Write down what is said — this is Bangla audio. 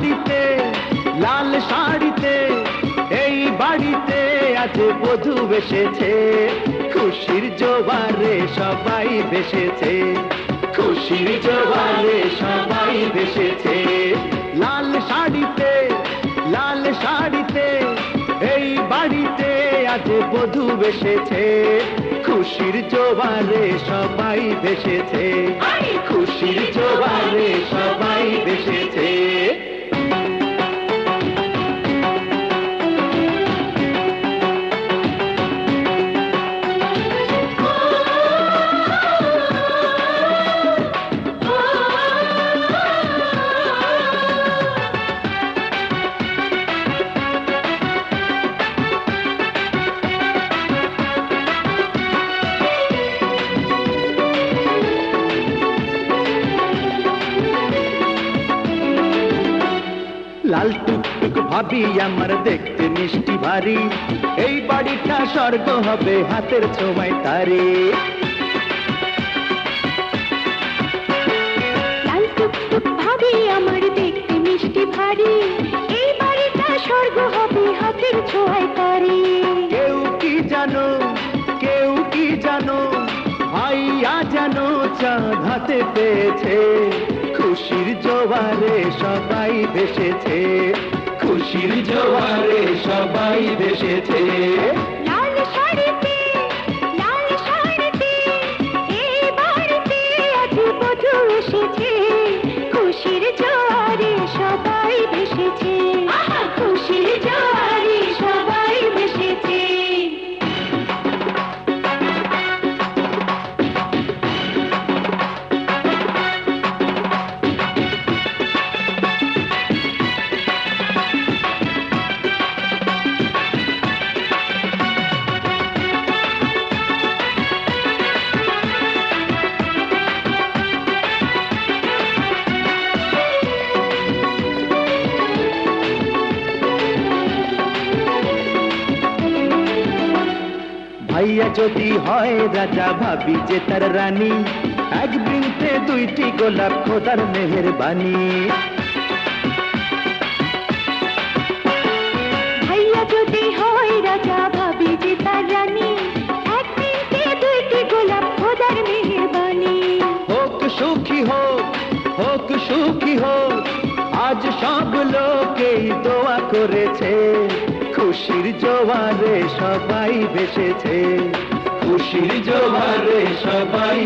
শাড়িতে লাল শাড়িতে এই বাড়িতে আজ বধূ এসেছে, খুশির জোয়ারে সবাই ভেসেছে, খুশির জোয়ারে সবাই ভেসেছে। লাল শাড়িতে লাল শাড়িতে এই বাড়িতে আজ বধূ এসেছে, খুশির জোয়ারে সবাই ভেসেছে, খুশির জোয়ারে সবাই ভেসেছে। লাল টুকটুক ভাবি আমার দেখতে মিষ্টি ভারী, এই বাড়িটা স্বর্গ হবে হাতের ছোঁয়ায় তারি। লাল টুকটুক ভাবি আমার দেখতে মিষ্টি ভারী, এই বাড়িটা স্বর্গ হবে হাতের ছোঁয়ায় তারি। কেউ কি জানো কেউ কি জানো ভাইয়া জানো চাঁদ হাতে পেয়েছে, খুশির জোয়ারে সবাই ভেসেছে, খুশির জোয়ারে সবাই ভেসেছে। লাল শাড়িতে লাল শাড়িতে এই বাড়িতে আজ বধূ এসেছে, খুশির জোয়ারে সবাই ভেসেছে, খুশির জোয়ারে সবাই ভেসেছে। ভাইয়া যদি হয় রাজা ভাবি যে তার রানী, এক বৃন্তে দুইটি গোলাপ খোদার মেহেরবানি। ভাইয়া যদি হয় রাজা ভাবি যে তার রানী, এক বৃন্তে দুইটি গোলাপ খোদার মেহেরবানি। হোক সুখী হোক হোক সুখী হোক আজ সব লোকেই দোয়া করেছে, খুশির জোয়ারে সবাই ভেসেছে, খুশির জোয়ারে সবাই